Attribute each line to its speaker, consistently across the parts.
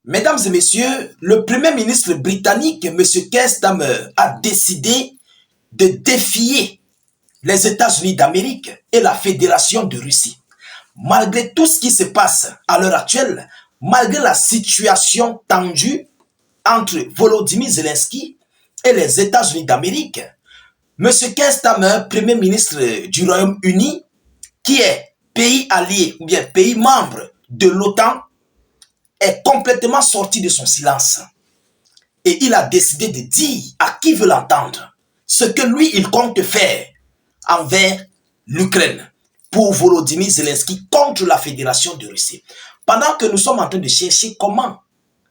Speaker 1: Mesdames et messieurs, le premier ministre britannique, M. Keir Starmer, a décidé de défier les États-Unis d'Amérique et la Fédération de Russie. Malgré tout ce qui se passe à l'heure actuelle, malgré la situation tendue entre Volodymyr Zelensky et les États-Unis d'Amérique, M. Keir Starmer, premier ministre du Royaume-Uni, qui est pays allié ou bien pays membre de l'OTAN, est complètement sorti de son silence. Et il a décidé de dire à qui veut l'entendre ce que lui, il compte faire envers l'Ukraine pour Volodymyr Zelensky contre la Fédération de Russie. Pendant que nous sommes en train de chercher comment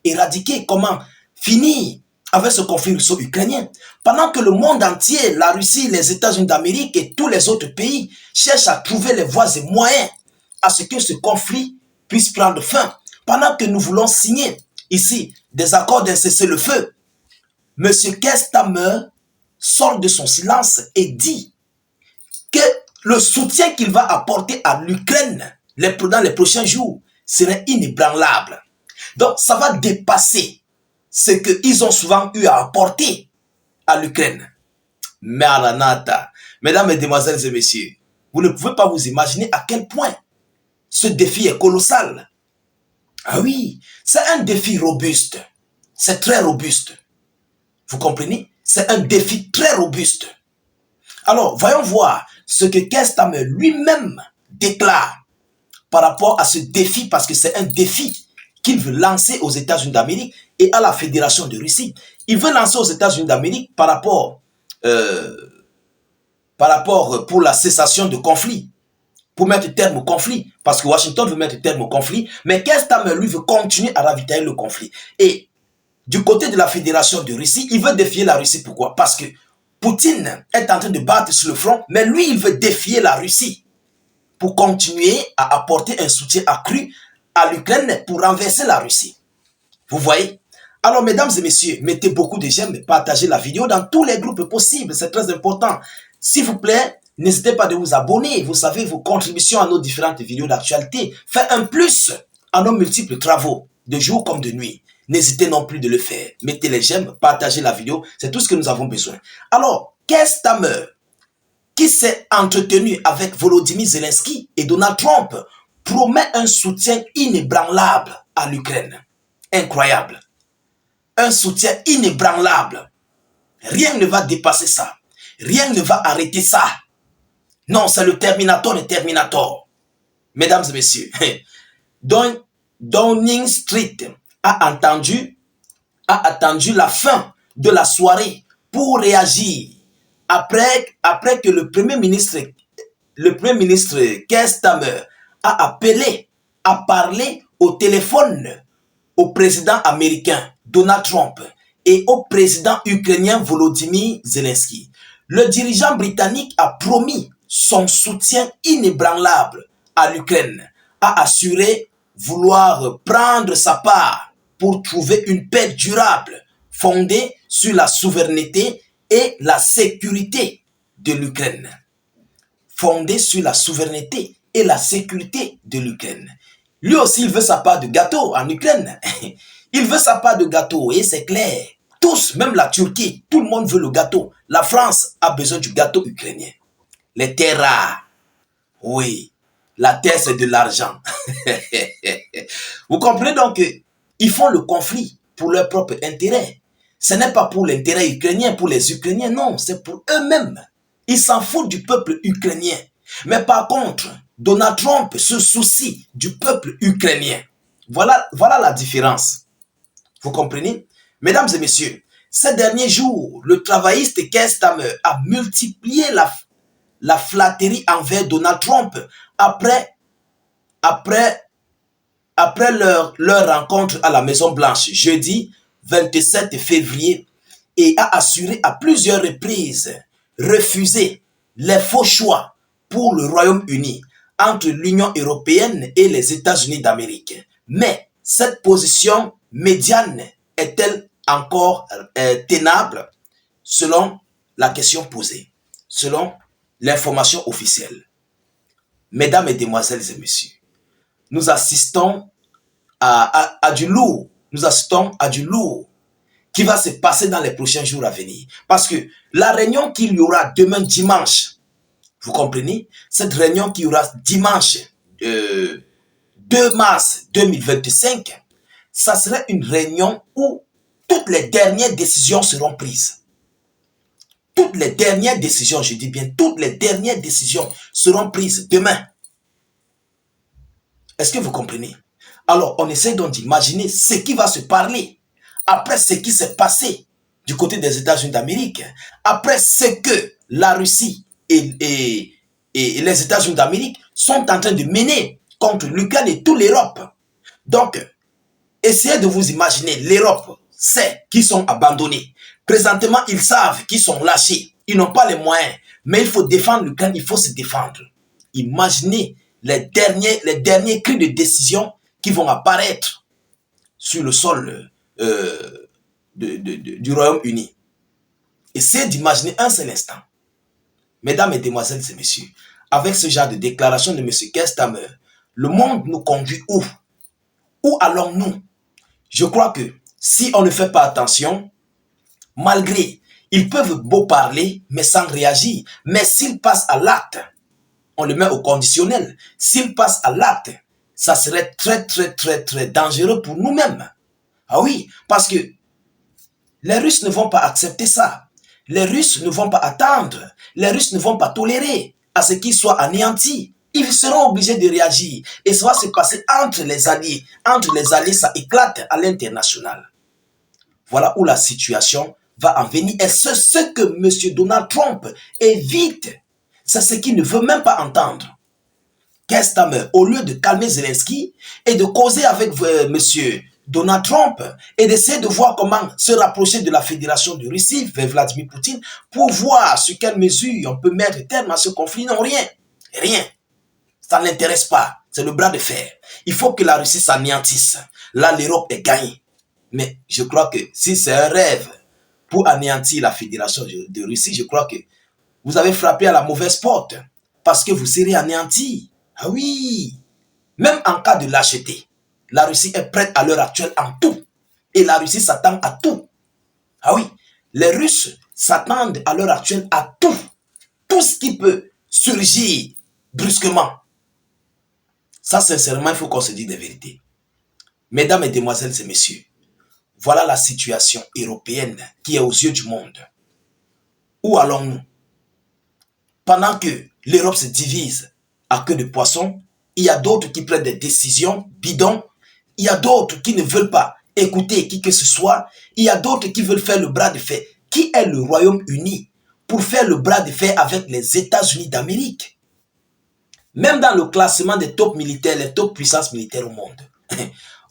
Speaker 1: éradiquer, comment finir avec ce conflit russo-ukrainien, pendant que le monde entier, la Russie, les États-Unis d'Amérique et tous les autres pays cherchent à trouver les voies et moyens à ce que ce conflit puisse prendre fin, pendant que nous voulons signer ici des accords d'un cessez-le-feu, M. Keir Starmer sort de son silence et dit que le soutien qu'il va apporter à l'Ukraine dans les prochains jours serait inébranlable. Donc, ça va dépasser ce qu'ils ont souvent eu à apporter à l'Ukraine. Maranatha, mesdames, mesdemoiselles et messieurs, vous ne pouvez pas vous imaginer à quel point ce défi est colossal. Ah oui, c'est un défi robuste. C'est très robuste. Vous comprenez? C'est un défi très robuste. Alors, voyons voir ce que Keir Starmer lui-même déclare par rapport à ce défi, parce que c'est un défi qu'il veut lancer aux États-Unis d'Amérique et à la Fédération de Russie. Il veut lancer aux États-Unis d'Amérique par rapport pour la cessation de conflit, pour mettre terme au conflit, parce que Washington veut mettre terme au conflit, mais Keir Starmer, lui, veut continuer à ravitailler le conflit. Et du côté de la Fédération de Russie, il veut défier la Russie. Pourquoi? Parce que Poutine est en train de battre sur le front, mais lui, il veut défier la Russie pour continuer à apporter un soutien accru à l'Ukraine pour renverser la Russie. Vous voyez? Alors, mesdames et messieurs, mettez beaucoup de j'aime, partagez la vidéo dans tous les groupes possibles, c'est très important. S'il vous plaît, n'hésitez pas de vous abonner. Vous savez, vos contributions à nos différentes vidéos d'actualité fait un plus à nos multiples travaux, de jour comme de nuit. N'hésitez non plus de le faire. Mettez les j'aime, partagez la vidéo, c'est tout ce que nous avons besoin. Alors, Keir Starmer, qui s'est entretenu avec Volodymyr Zelensky et Donald Trump, promet un soutien inébranlable à l'Ukraine. Incroyable. Un soutien inébranlable. Rien ne va dépasser ça. Rien ne va arrêter ça. Non, c'est le Terminator et Terminator. Mesdames et messieurs, Downing Street a attendu la fin de la soirée pour réagir après que le premier ministre Keir Starmer a parlé au téléphone au président américain Donald Trump et au président ukrainien Volodymyr Zelensky. Le dirigeant britannique a promis son soutien inébranlable à l'Ukraine, a assuré vouloir prendre sa part pour trouver une paix durable fondée sur la souveraineté et la sécurité de l'Ukraine. Fondée sur la souveraineté et la sécurité de l'Ukraine. Lui aussi, il veut sa part de gâteau en Ukraine. Il veut sa part de gâteau et c'est clair. Tous, même la Turquie, tout le monde veut le gâteau. La France a besoin du gâteau ukrainien. Les terres rares. Oui, la terre c'est de l'argent. Vous comprenez donc qu'ils font le conflit pour leur propre intérêt. Ce n'est pas pour l'intérêt ukrainien, pour les Ukrainiens, non, c'est pour eux-mêmes. Ils s'en foutent du peuple ukrainien. Mais par contre, Donald Trump se soucie du peuple ukrainien. Voilà la différence. Vous comprenez? Mesdames et messieurs, ces derniers jours, le travailliste Keir Starmer a multiplié la flatterie envers Donald Trump après leur rencontre à la Maison-Blanche jeudi 27 février et a assuré à plusieurs reprises refuser les faux choix pour le Royaume-Uni entre l'Union européenne et les États-Unis d'Amérique. Mais cette position médiane est-elle encore tenable selon la question posée, selon l'information officielle? Mesdames, Mesdemoiselles et Messieurs, nous assistons à du lourd nous assistons à du lourd qui va se passer dans les prochains jours à venir. Parce que la réunion qu'il y aura demain dimanche, vous comprenez, cette réunion qui aura dimanche 2 mars 2025, ça sera une réunion où toutes les dernières décisions seront prises. Toutes les dernières décisions, je dis bien, toutes les dernières décisions seront prises demain. Est-ce que vous comprenez? Alors, on essaie donc d'imaginer ce qui va se parler après ce qui s'est passé du côté des États-Unis d'Amérique, après ce que la Russie et les États-Unis d'Amérique sont en train de mener contre l'Ukraine et toute l'Europe. Donc, essayez de vous imaginer, l'Europe sait qu'ils sont abandonnés. Présentement, ils savent qu'ils sont lâchés. Ils n'ont pas les moyens. Mais il faut défendre l'Ukraine, il faut se défendre. Imaginez les derniers cris de décision qui vont apparaître sur le sol du Royaume-Uni. Essayez d'imaginer un seul instant. Mesdames, Mesdemoiselles et Messieurs, avec ce genre de déclaration de M. Keir Starmer, le monde nous conduit où? Où allons-nous? Je crois que si on ne fait pas attention, malgré, ils peuvent beau parler, mais sans réagir. Mais s'ils passent à l'acte, on le met au conditionnel. S'ils passent à l'acte, ça serait très dangereux pour nous-mêmes. Ah oui, parce que les Russes ne vont pas accepter ça. Les Russes ne vont pas attendre. Les Russes ne vont pas tolérer à ce qu'ils soient anéantis. Ils seront obligés de réagir. Et ça va se passer entre les alliés. Entre les alliés, ça éclate à l'international. Voilà où la situation va en venir. Et c'est ce que M. Donald Trump évite. C'est ce qu'il ne veut même pas entendre. Keir Starmer, au lieu de calmer Zelensky et de causer avec M. Donald Trump et d'essayer de voir comment se rapprocher de la Fédération de Russie vers Vladimir Poutine pour voir sur quelle mesure on peut mettre terme à ce conflit. Non, rien. Rien. Ça ne l'intéresse pas. C'est le bras de fer. Il faut que la Russie s'anéantisse. Là, l'Europe est gagnée. Mais je crois que si c'est un rêve pour anéantir la Fédération de Russie, je crois que vous avez frappé à la mauvaise porte. Parce que vous serez anéantis. Ah oui. Même en cas de lâcheté, la Russie est prête à l'heure actuelle en tout. Et la Russie s'attend à tout. Ah oui. Les Russes s'attendent à l'heure actuelle à tout. Tout ce qui peut surgir brusquement. Ça, sincèrement, il faut qu'on se dise des vérités. Mesdames, Mesdemoiselles et Messieurs, voilà la situation européenne qui est aux yeux du monde. Où allons-nous? Pendant que l'Europe se divise à queue de poisson, il y a d'autres qui prennent des décisions bidons. Il y a d'autres qui ne veulent pas écouter qui que ce soit. Il y a d'autres qui veulent faire le bras de fer. Qui est le Royaume-Uni pour faire le bras de fer avec les États-Unis d'Amérique? Même dans le classement des top militaires, les top puissances militaires au monde,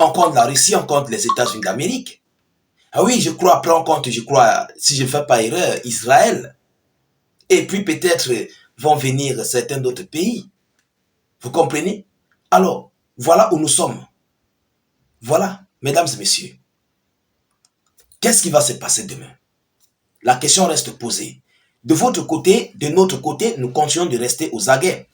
Speaker 1: on compte la Russie, on compte les États-Unis d'Amérique. Ah oui, je crois, après on compte, je crois, si je ne fais pas erreur, Israël. Et puis peut-être vont venir certains d'autres pays. Vous comprenez? Alors, voilà où nous sommes. Voilà, mesdames et messieurs. Qu'est-ce qui va se passer demain? La question reste posée. De votre côté, de notre côté, nous continuons de rester aux aguets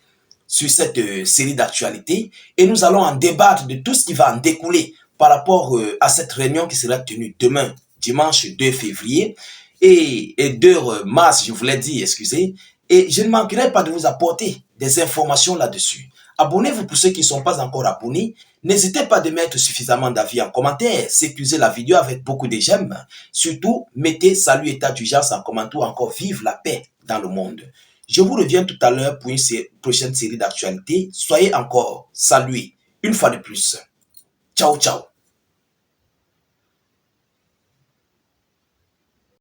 Speaker 1: sur cette série d'actualités et nous allons en débattre de tout ce qui va en découler par rapport à cette réunion qui sera tenue demain, dimanche 2 février et 2 mars, je vous l'ai dit, excusez. Et je ne manquerai pas de vous apporter des informations là-dessus. Abonnez-vous pour ceux qui ne sont pas encore abonnés. N'hésitez pas de mettre suffisamment d'avis en commentaire. Sécurisez la vidéo avec beaucoup de j'aime. Surtout, mettez salut état d'urgence en commentaire ou encore vive la paix dans le monde. Je vous reviens tout à l'heure pour une prochaine série d'actualités. Soyez encore salués une fois de plus. Ciao, ciao.